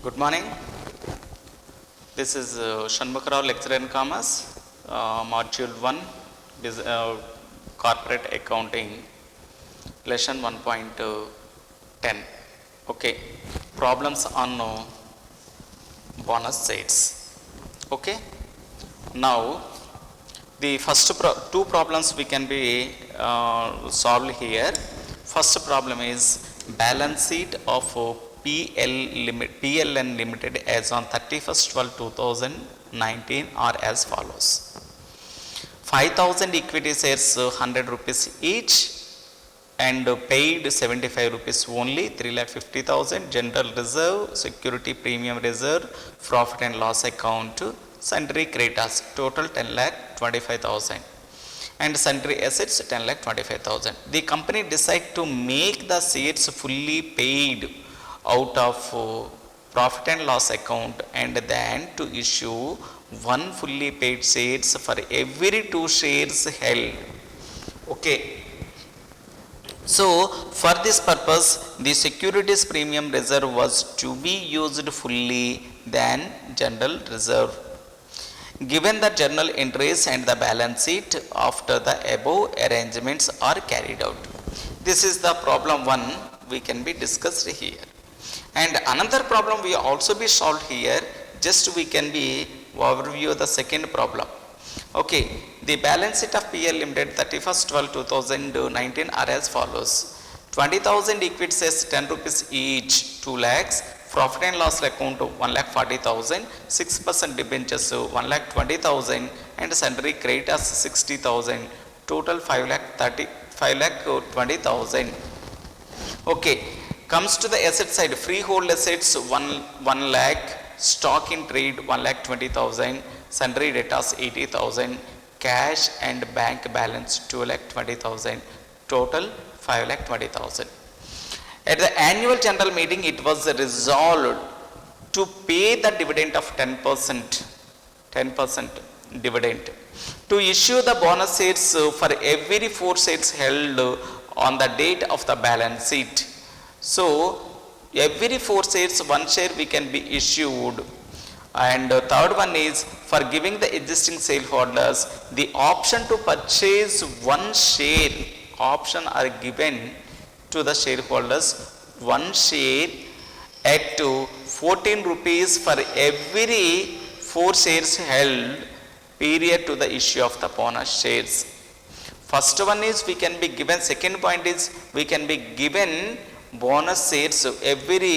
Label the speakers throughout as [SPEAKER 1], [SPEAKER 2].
[SPEAKER 1] Good morning. This is Shanmukharao, lecturer in commerce, module 1, corporate accounting, lesson 1.10. Okay, problems on bonus shares. Okay, now the first two problems we can be solved here. First problem is balance sheet of PLN Limited as on 31st/12/2019 are as follows. 5,000 equity shares 100 rupees each and paid 75 rupees only, 3,50,000 general reserve, security premium reserve, profit and loss account, sundry creditors total 10,25,000 and sundry assets 10,25,000. The company decided to make the shares fully paid out of profit and loss account and then to issue one fully paid shares for every 2 shares held. Okay. So for this purpose the securities premium reserve was to be used fully than general reserve. Given the journal entries and the balance sheet after the above arrangements are carried out. This is the problem 1 we can be discussed here. And another problem we also be solved here, just we can be overview the second problem. Okay, the balance sheet of PL Limited 31st/12/2019 are as follows. 20,000 equity shares 10 rupees each, 2 lakhs, profit and loss account 1,40,000, 6% debentures 1,20,000 and sundry creditors 60,000, total 5,20,000. Okay, comes to the asset side, freehold assets 1 lakh, stock in trade 1,20,000, sundry debtors 80,000, cash and bank balance 2,20,000, total 5,20,000. At the annual general meeting, it was resolved to pay the dividend of 10% dividend, to issue the bonus shares for every 4 shares held on the date of the balance sheet. So every 4 shares, 1 share we can be issued. And third one is for giving the existing shareholders the option to purchase 1 share. Option are given to the shareholders 1 share at 14 rupees for every 4 shares held period to the issue of the bonus shares. First one is we can be given, second point is we can be given bonus shares, every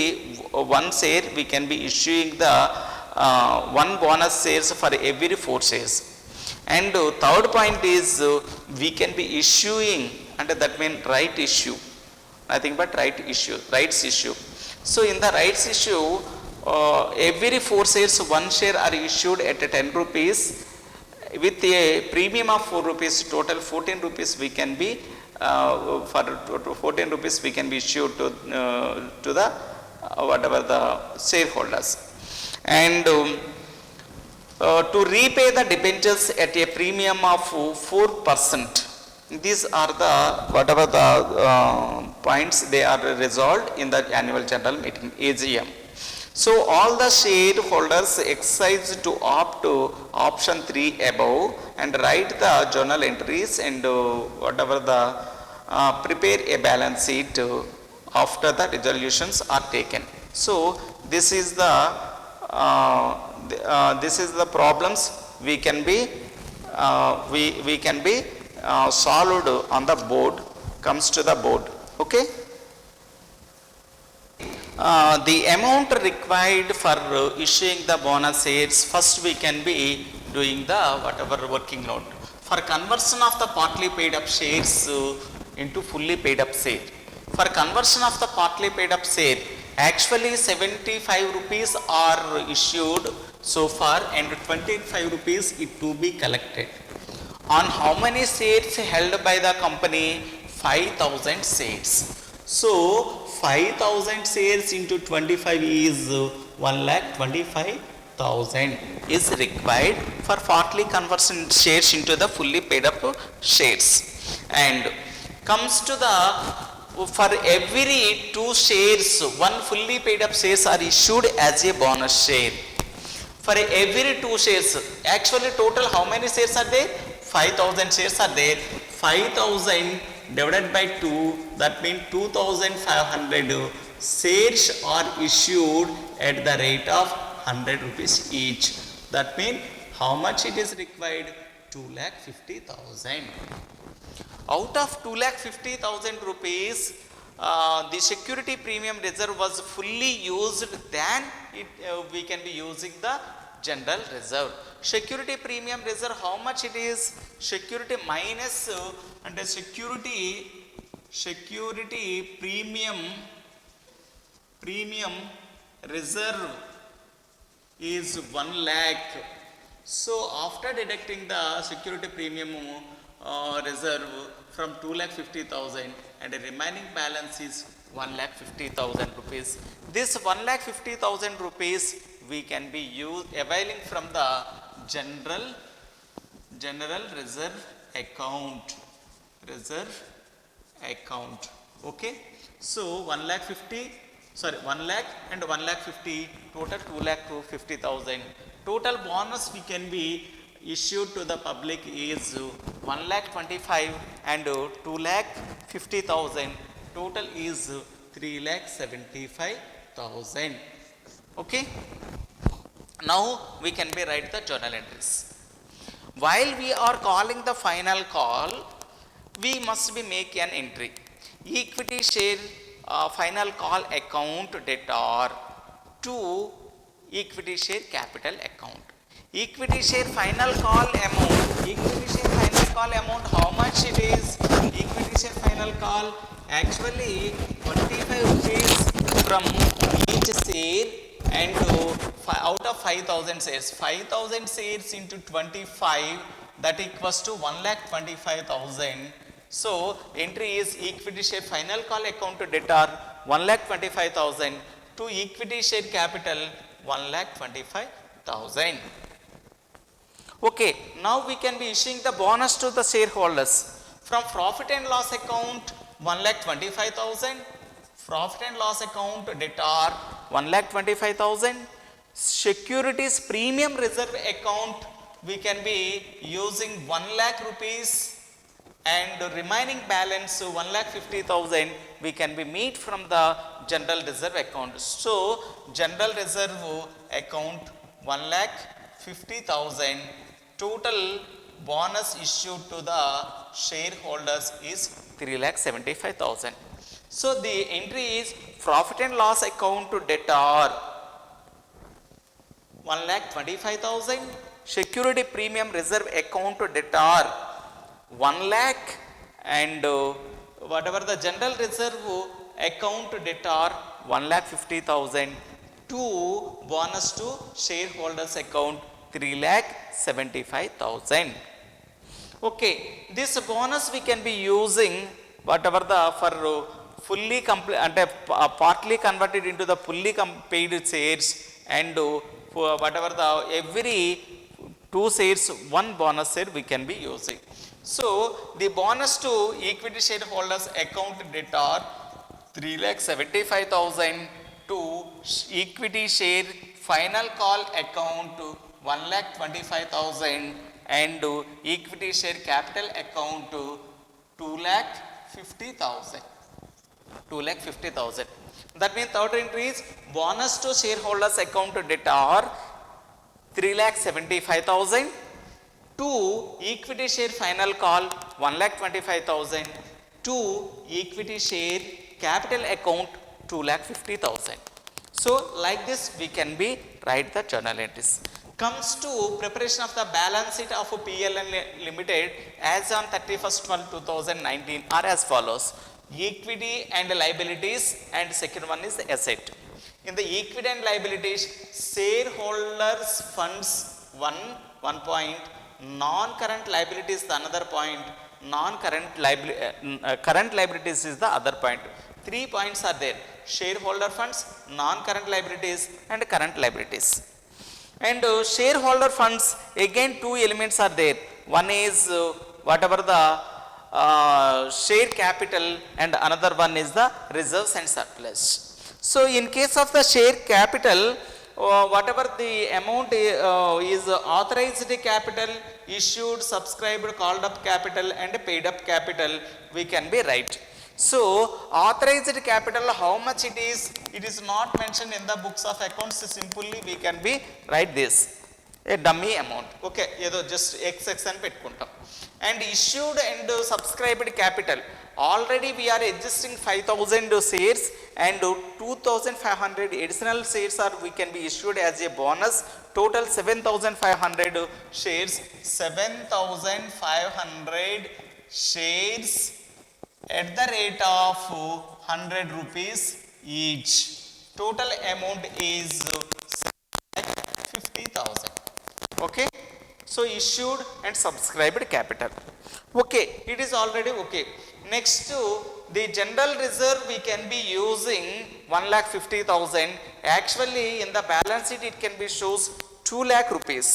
[SPEAKER 1] 1 share we can be issuing the 1 bonus shares for every 4 shares. And third point is we can be issuing, and that means right issue, nothing but rights issue. So in the rights issue, every 4 shares 1 share are issued at 10 rupees with a premium of 4 rupees, total 14 rupees we can be for 14 rupees we can be issued to the whatever the shareholders. And to repay the debentures at a premium of 4%. These are the whatever the points they are resolved in the annual general meeting, AGM. So all the shareholders exercise to opt to option 3 above and write the journal entries and whatever the prepare a balance sheet after the resolutions are taken. So this is the problems we can be solved on the board, comes to the board. Okay. The amount required for issuing the bonus shares, first we can be doing the whatever working note for conversion of the partly paid up shares into fully paid up share. For conversion of the partly paid up share, actually 75 rupees are issued so far and 25 rupees it to be collected. On how many shares held by the company? 5,000 shares. So 5,000 shares into 25 is 1,25,000 is required for partly conversion shares into the fully paid up shares. And comes to the for every 2 shares, 1 fully paid up shares are issued as a bonus share. For every 2 shares, actually total how many shares are there? 5000 shares are there. 5000 divided by 2, that means 2500 shares are issued at the rate of 100 rupees each. That means how much it is required? 2,50,000. Out of 2,50,000 rupees, the security premium reserve was fully used, then we can be using the general reserve. Security premium reserve, how much it is? Security minus and security premium reserve is 1 lakh. So after deducting the security premium reserve from 2,50,000 and the remaining balance is 1,50,000 rupees. This 1,50,000 rupees we can be availing from the general reserve account. Okay. So 1 lakh and 1,50,000, total 2,50,000. Total bonus we can be issued to the public is 1,25,000 and 2,50,000. Total is 3,75,000. Okay. Now we can be write the journal entries. While we are calling the final call, we must be make an entry. Equity share final call account debtor to equity share capital account. Equity share final call amount, how much it is? Equity share final call, actually 25 rupees from each share, and out of 5,000 shares, 5,000 shares into 25, that equals to 1,25,000. So entry is equity share final call account to debtor 1,25,000 to equity share capital 1,25,000. Okay, now we can be issuing the bonus to the shareholders. From profit and loss account 1,25,000, profit and loss account debtor 1,25,000, securities premium reserve account we can be using 1 lakh rupees, and remaining balance 1,50,000 we can be meet from the general reserve account. So general reserve account 1,50,000, total bonus issued to the shareholders is 3,75,000. So the entry is profit and loss account to debtor 1,25,000, security premium reserve account to debtor 1 lakh, and whatever the general reserve account to debtor 1,50,000 to bonus to shareholders account 3,75,000. Okay, this bonus we can be using whatever the for fully complete and partly converted into the fully paid shares, and for whatever the every 2 shares 1 bonus share we can be using. So the bonus to equity shareholders account debtor 3,75,000 to equity share final call account 1,25,000 and equity share capital account 2,50,000. That means third entry is bonus to shareholders account debtor 3,75,000 to equity share final call 1,25,000 to equity share capital account 2,50,000. So like this we can be write the journal entries. Comes to preparation of the balance sheet of PLN Limited as on 31st/12/2019 are as follows. Equity and liabilities, and second one is asset. In the equity and liabilities, shareholders funds one point, non-current liabilities the another point, current liabilities is the other point. 3 points are there: shareholder funds, non-current liabilities and current liabilities. And shareholder funds, again 2 elements are there. One is whatever the share capital and another one is the reserves and surplus. So in case of the share capital, whatever the amount is authorized capital, issued, subscribed, called up capital and paid up capital, we can be right. So authorized capital, how much it is not mentioned in the books of accounts. Simply we can be write this a dummy amount. Okay, ఏదో just xx అని పెట్టుకుంటాం. And issued and subscribed capital, already we are existing 5,000 shares and 2,500 additional shares are we can be issued as a bonus. Total 7,500 shares, 7,500 shares at the rate of 100 rupees each. Total amount is 50,000. Okay, so issued and subscribed capital. Okay, it is already okay. Next to the general reserve, we can be using 1,50,000. Actually in the balance sheet it can be shows 2 lakh rupees.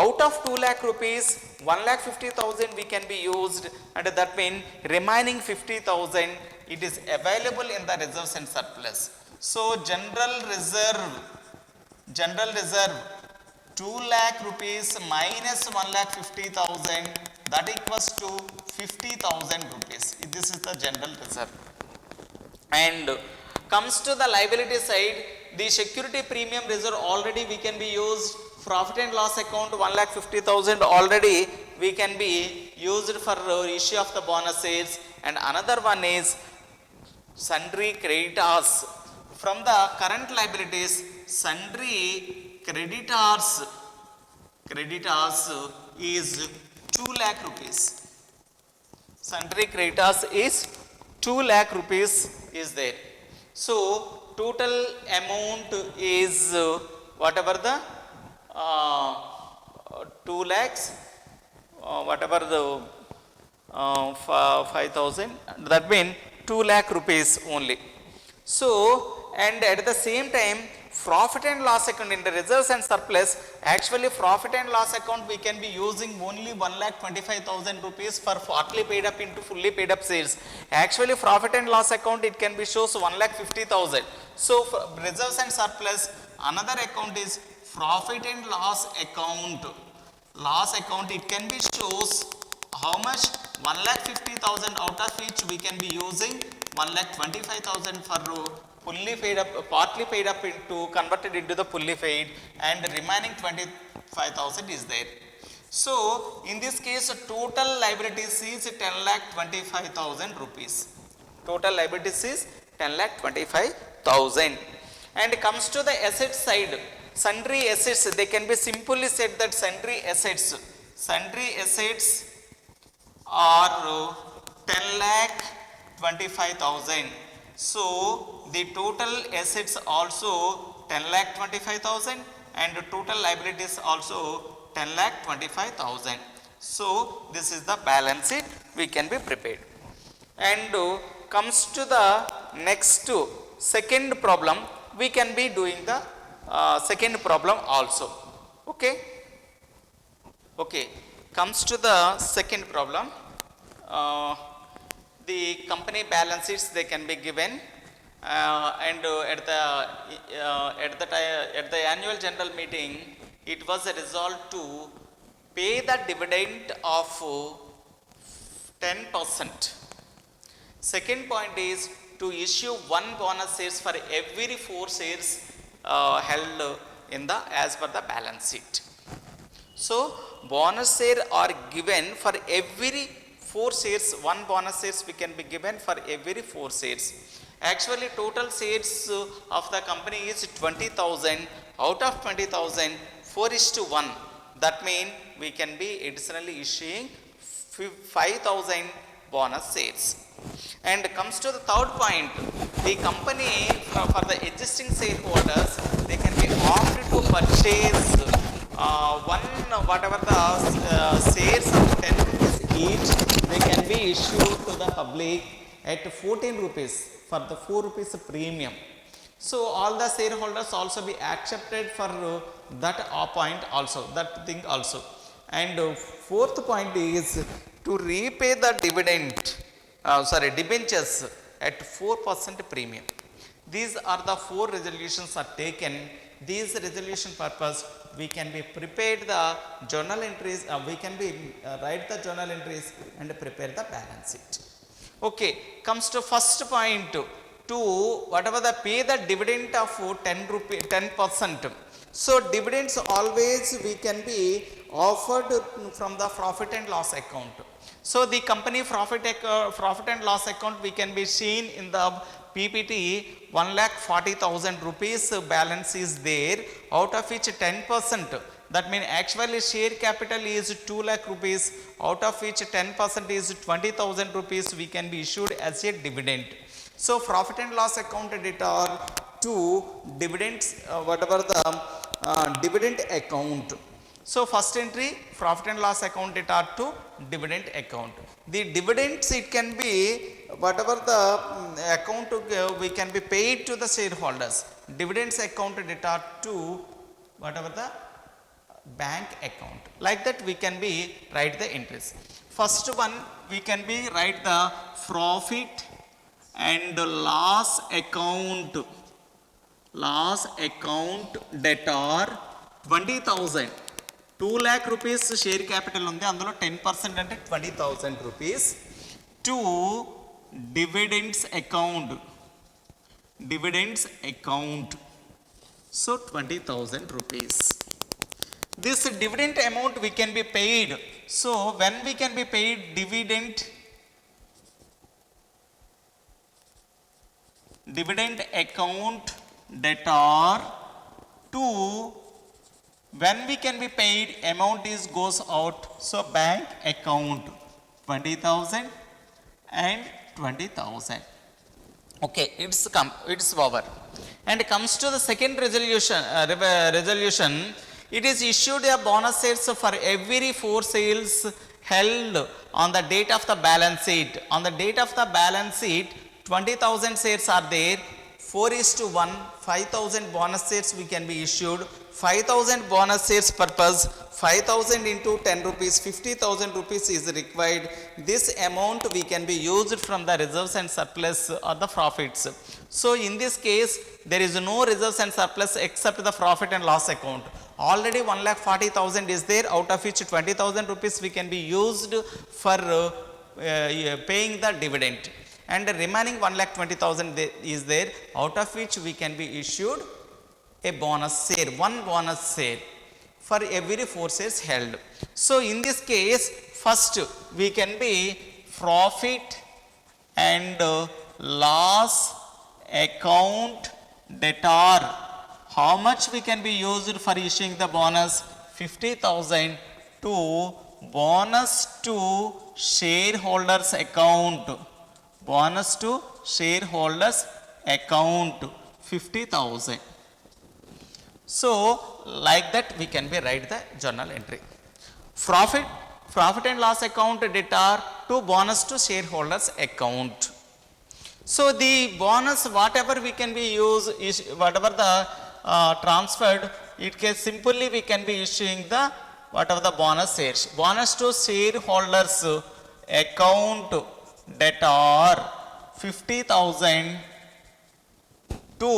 [SPEAKER 1] Out of 2 lakh rupees, 1,50,000 we can be used, and that means remaining 50,000 it is available in the reserves and surplus. So general reserve 2 lakh rupees minus 1,50,000, that equals to 50,000 rupees. This is the general reserve. And comes to the liability side, the security premium reserve already we can be used. Profit and loss account 1,50,000 already we can be used for issue of the bonus shares. And another one is sundry creditors. From the current liabilities, sundry creditors is 2 lakh rupees. Sundry creditors is 2 lakh rupees is there. So total amount is whatever the 2 lakhs, whatever the 5,000, that means 2 lakh rupees only. So and at the same time, profit and loss account in the reserves and surplus, actually profit and loss account we can be using only 1,25,000 rupees for partly paid up into fully paid up sales. Actually profit and loss account it can be shows 1,50,000. So reserves and surplus, another account is profit and loss account. Loss account it can be shows how much, 1,50,000, out of which we can be using 1,25,000 for fully paid up, partly paid up into converted into the fully paid, and remaining 25,000 is there. So in this case total liabilities is 10,25,000 rupees. Total liabilities is 10,25,000. And comes to the asset side, sundry assets, they can be simply said that sundry assets are 10,25,000. So the total assets also 10,25,000 and total liabilities also 10,25,000. So this is the balance sheet we can be prepared. And comes to the next second problem, we can be doing the second problem also. Okay, comes to the second problem. The company balance sheets they can be given, and at the annual general meeting it was resolved to pay the dividend of 10%. Second point is to issue one bonus shares for every 4 shares held in the as per the balance sheet. So bonus share are given for every 4 shares, one bonus shares we can be given for every 4 shares. Actually total shares of the company is 20,000. Out of 20,000, 4:1. That means we can be additionally issuing 5,000 bonus shares. And comes to the third point, the company for the existing shareholders, they can be opted to purchase whatever the shares of 10 rupees each, they can be issued to the public at 14 rupees for the 4 rupees premium. So all the shareholders also be accepted for that point also, that thing also. And fourth point is to repay the debentures at 4% premium. These are the 4 resolutions are taken. These resolution purpose we can be prepared the journal entries, we can be write the journal entries and prepare the balance sheet. Okay, comes to first point, to whatever the pay the dividend of 10%. So dividends always we can be offered from the profit and loss account. So the company profit and loss account we can be seen in the PPT 1,40,000 rupees balance is there, out of which 10%, that means actually share capital is 2 lakh rupees, out of which 10% is 20,000 rupees we can be issued as a dividend. So profit and loss account debtor to dividends, whatever the dividend account. So first entry profit and loss account debtor to dividend account. The dividends it can be whatever the account we can be paid to the shareholders. Dividends account debtor to whatever the bank account. Like that we can be write the entries. First one we can be write the profit and loss account. Loss account debtor 20,000. 2 lakh rupees share capital ఉంది, అందులో 10% అంటే 20,000 rupees to dividends account. Dividends account. So 20,000 rupees. This dividend amount we can be paid. So when we can be paid dividend account debtor to, when we can be paid amount is goes out, so bank account 20,000 and 20,000. Okay, it's over. And comes to the second resolution, it is issued a bonus shares for every 4 sales held on the date of the balance sheet. On the date of the balance sheet 20,000 shares are there, 4:1, 5,000 bonus shares we can be issued. 5,000 bonus shares purpose, 5,000 into 10 rupees, 50,000 rupees is required. This amount we can be used from the reserves and surplus or the profits. So in this case there is no reserves and surplus except the profit and loss account. Already 1,40,000 is there, out of which 20,000 rupees we can be used for paying the dividend, and the remaining 1,20,000 is there, out of which we can be issued a bonus share, 1 bonus share for every 4 shares held. So in this case first we can be profit and loss account debtor. How much we can be used for issuing the bonus? 50,000 to bonus to shareholders account. Bonus to shareholders account 50,000. So like that we can be write the journal entry. Profit and loss account debtor to bonus to shareholders account. So the bonus whatever we can be use is whatever the transferred, it can simply we can be issuing the whatever the bonus shares. Bonus to shareholders account debtor 50,000 to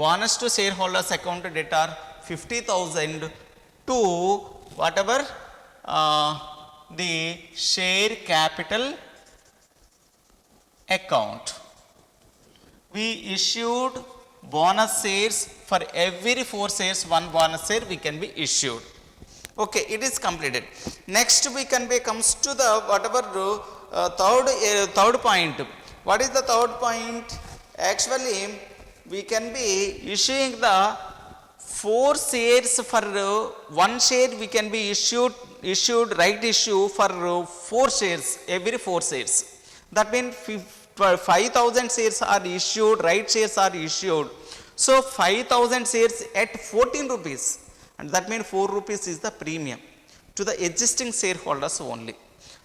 [SPEAKER 1] bonus to shareholders account debtor 50,000 to whatever the share capital account. We issued bonus shares for every 4 shares, 1 bonus share we can be issued. Okay, it is completed. Next we can be comes to the whatever third point. What is the third point? Actually we can be issuing the 4 shares for 1 share we can be issued right issue for 4 shares, every 4 shares. That means 5,000 shares are issued, right shares are issued. So 5,000 shares at 14 rupees, and that means 4 rupees is the premium to the existing shareholders only.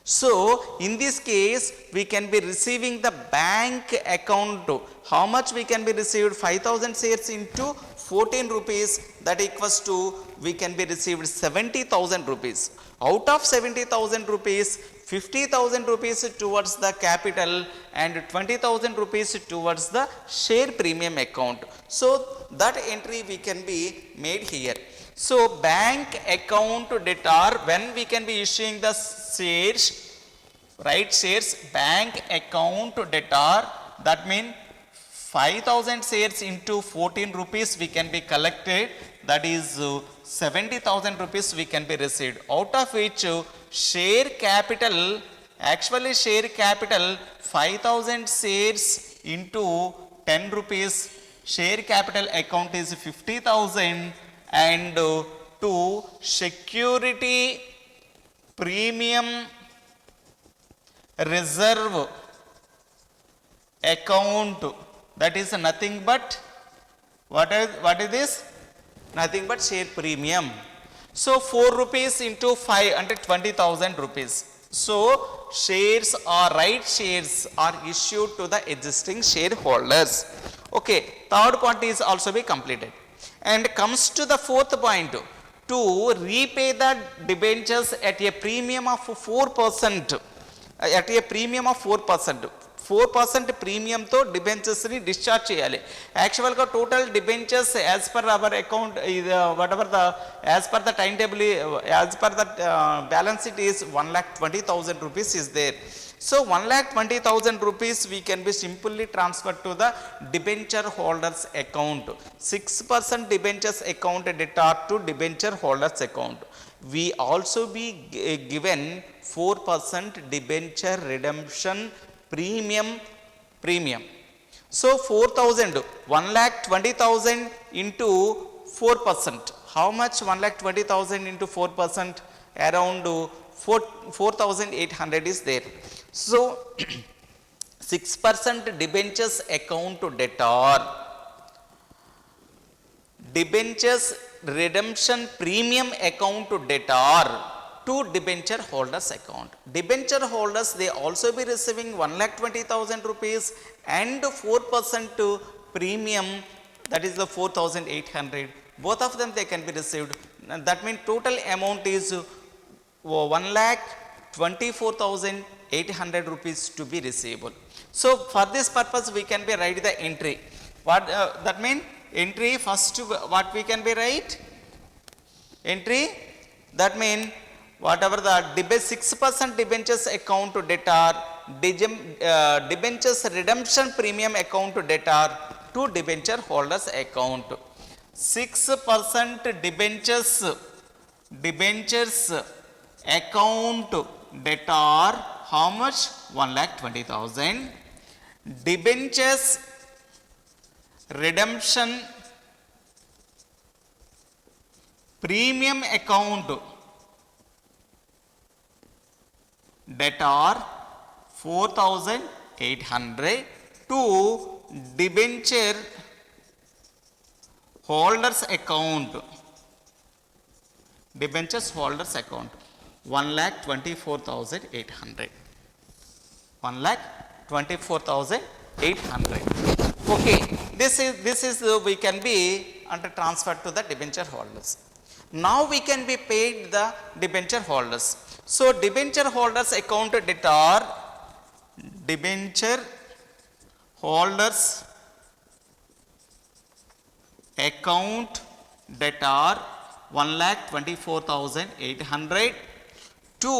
[SPEAKER 1] So in this case we can be receiving the bank account. How much we can be received? 5,000 shares into 14 rupees, that equals to we can be received 70,000 rupees. Out of 70,000 rupees, 50,000 rupees towards the capital and 20,000 rupees towards the share premium account. So that entry we can be made here. So bank account debtor, when we can be issuing the shares, right, shares, bank account debtor, that means 5,000 shares into 14 rupees we can be collected, that is 70,000 rupees we can be received. Out of which share capital, actually share capital 5,000 shares into 10 rupees, share capital account is 50,000, and to security premium reserve account, that is nothing but what is this? Nothing but share premium. So 4 rupees into 5 under 20,000 rupees. So shares or right shares are issued to the existing shareholders. Okay, third point is also be completed. And comes to the fourth point, to repay the debentures at a premium of 4%, at a premium of 4%. 4% ప్రీమియంతో డిబెంచర్స్ని discharge చేయాలి. యాక్చువల్గా total debentures as per our account whatever the as per the time table as per the balance sheet is 1,20,000 rupees is there. So 1,20,000 rupees we can be simply transferred to the debenture holders account. 6% debentures account debtor to debenture holders account. We also be given 4% debenture redemption premium. So 4,000, 1,20,000 into 4%. How much 1,20,000 into 4%? Around 4,800 is there. So 6% debentures account to debtor, debentures redemption premium account to debtor to debenture holders account. Debenture holders, they also be receiving 1,20,000 rupees and 4% to premium, that is the 4,800. Both of them they can be received. That means total amount is 1,24,800 rupees to be receivable. So for this purpose we can be write the entry. What that mean? Entry first, what we can be write? Entry, that mean whatever the 6% debentures account to debtor, debentures redemption premium account to debtor to debenture holders account. 6% debentures account debtor, how much? 1,20,000. Debentures redemption premium account debtor 4,800 to debenture holders account, debentures holders account 1,24,800. 1,24,800. Okay, this is we can be under transferred to the debenture holders. Now we can be paid the debenture holders. So debenture holders account debtor, debenture holders account debtor 1,24,800 to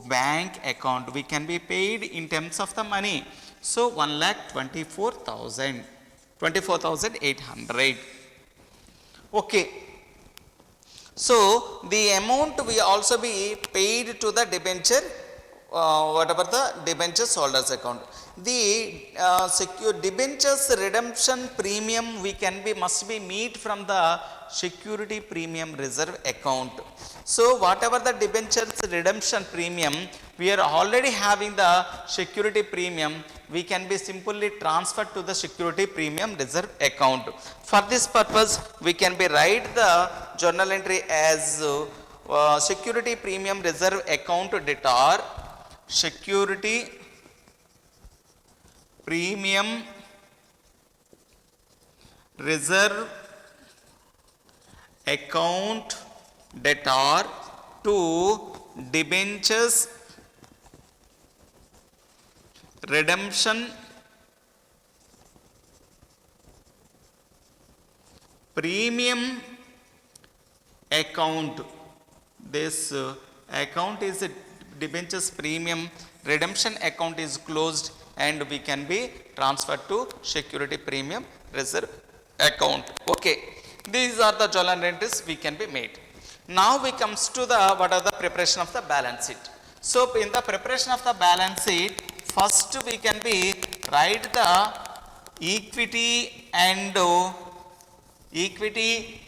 [SPEAKER 1] bank account. We can be paid in terms of the money. So 24,800. Okay. So the amount we also be paid to the debenture, whatever the debentures holders account. The secure debentures redemption premium we can be must be meet from the security premium reserve account. So whatever the debentures redemption premium, we are already having the security premium, we can be simply transferred to the security premium reserve account. For this purpose we can be write the journal entry as security premium reserve account debtor, security premium reserve account debtor to debentures redemption premium account. This account is a debentures premium redemption account is closed and we can be transferred to security premium reserve account. Okay, these are the journal entries we can be made. Now we comes to the what are the preparation of the balance sheet. So in the preparation of the balance sheet, first we can be write the equity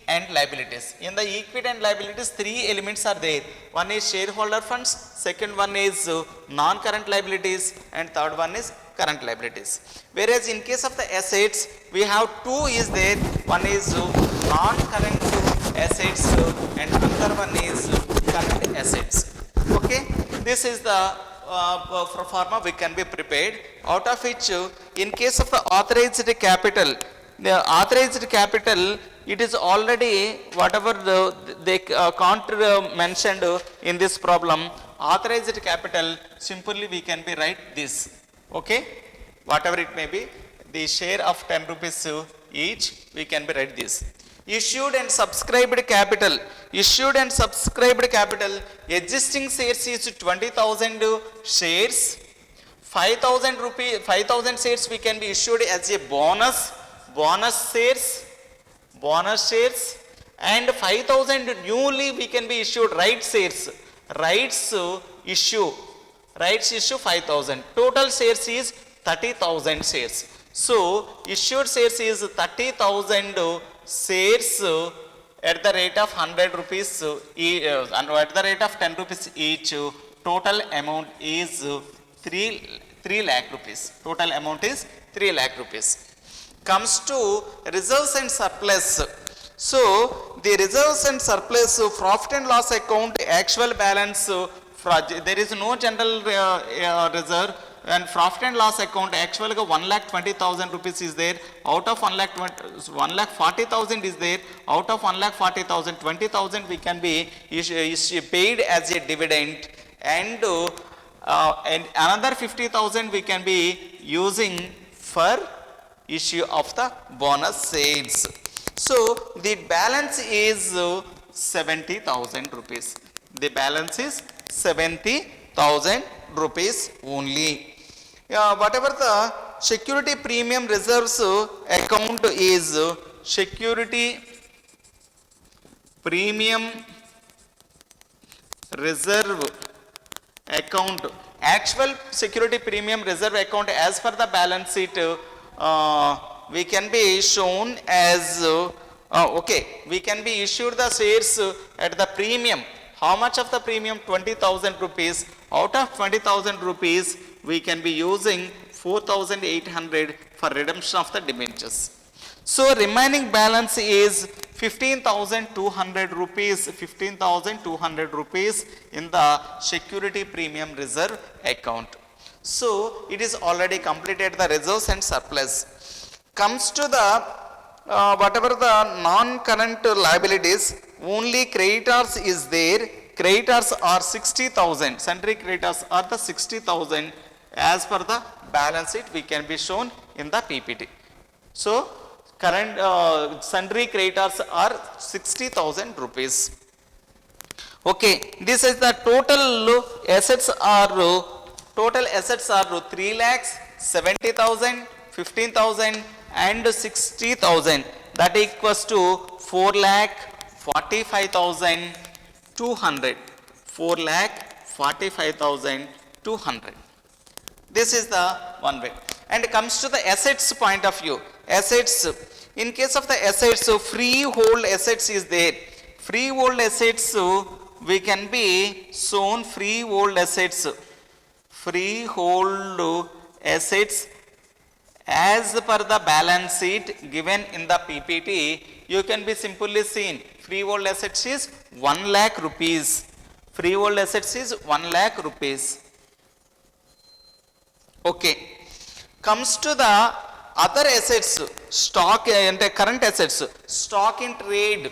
[SPEAKER 1] and liabilities. In the equity and liabilities, three elements are there. One is shareholder funds, second one is non-current liabilities, and third one is current liabilities. Whereas in case of the assets, we have two is there. One is non-current assets and another one is current assets. Okay, this is the pro forma we can be prepared, out of which in case of the authorized capital, the authorized capital, it is already whatever they can't mentioned in this problem. Authorized capital, simply we can be write this. Okay, whatever it may be, the share of 10 rupees each, we can be write this. Issued and subscribed capital, issued and subscribed capital, existing shares is 20,000 shares. 5,000 rupees, 5,000 shares we can be issued as a bonus shares, and 5,000 newly we can be issued rights shares, rights issue 5,000. Total shares is 30,000 shares. So issued shares is 30,000 shares at the rate of 100 rupees at the rate of 10 rupees each. Total amount is 3 lakh rupees. Total amount is 3 lakh rupees. Comes to reserves and surplus. So the reserves and surplus, profit and loss account, actual balance, there is no general reserve, and profit and loss account actually 1,20,000 rupees is there. Out of 1,40,000 is there. Out of 1,40,000, 20,000 we can be paid as a dividend, and another 50,000 we can be using for issue of the bonus shares. So the balance is 70,000 rupees. The balance is 70,000 rupees only. Whatever the security premium reserves account is, security premium reserve account, actual security premium reserve account as per the balance sheet, we can be shown as okay, we can be issued the shares at the premium. How much of the premium? 20,000 rupees. Out of 20,000 rupees, we can be using 4,800 for redemption of the debentures. So remaining balance is 15,200 rupees. 15,200 rupees in the security premium reserve account. So it is already completed the reserves and surplus. Comes to the whatever the non-current liabilities, only creditors is there. Creditors are 60,000. Sundry creditors are the 60,000 as per the balance sheet we can be shown in the PPT. So current sundry creditors are 60,000 rupees. Okay, this is the total assets are 3 lakhs 70,000, 15,000 and 60,000. That equals to 4,45,200. 4,45,200. This is the one way. And it comes to the assets point of view. Assets. In case of the assets, freehold assets is there. Freehold assets, we can be shown freehold assets. Freehold assets as per the balance sheet given in the PPT, you can be simply seen freehold assets is 1 lakh rupees. Freehold assets is 1 lakh rupees. Okay. Comes to the other assets, stock and current assets, stock in trade.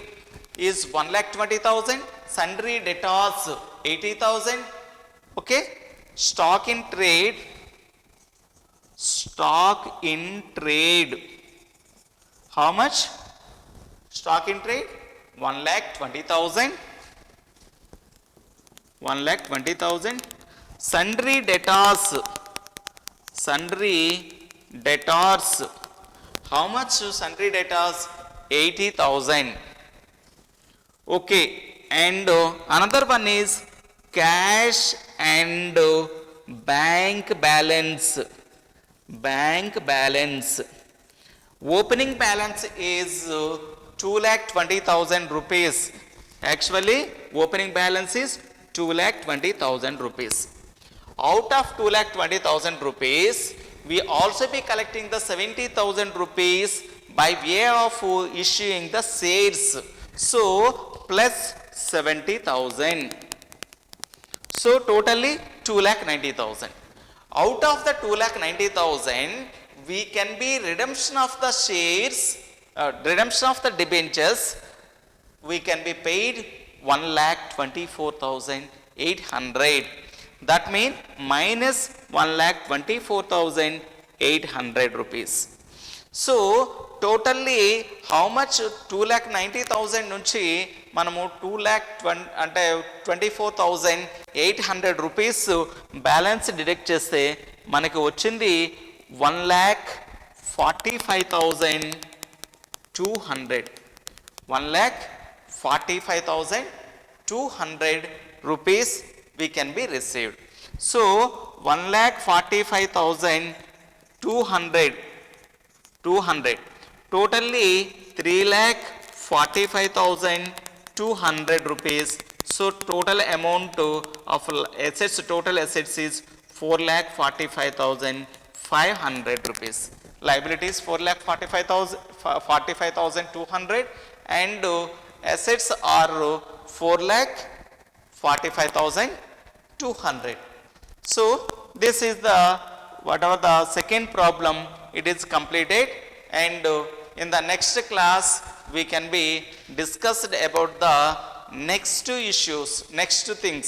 [SPEAKER 1] is 1,20,000. Sundry debtors 80,000. Okay. Stock in trade. How much? Stock in trade 1,20,000. 1,20,000. Sundry debtors. How much sundry debtors? 80,000. Okay. And another one is cash and bank balance. Opening balance is 2,20,000 rupees. Actually, opening balance is 2,20,000 rupees. Out of 2,20,000 rupees, we also be collecting the 70,000 rupees by way of issuing the shares. So, plus 70,000. So, totally 2,90,000. Out of the 2,90,000, we can be redemption of the shares, redemption of the debentures, we can be paid 1,24,800. That means minus 1,24,800 rupees. So, totally how much 2,90,000 నుంచి మనము 24,800 rupees balance deduct చేస్తే మనకి వచ్చింది 1,45,200. 1,45,200 rupees we can be received. So 1,45,200 totally 3,45,200 rupees. So total amount of assets, total assets is 4,45,500 rupees. Liabilities 4,45,200 and assets are 4,45,200. So this is the whatever the second problem, it is completed, and in the next class we can be discussed about the next issues, next things.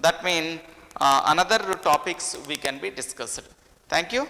[SPEAKER 1] That means another topics we can be discussed. Thank you.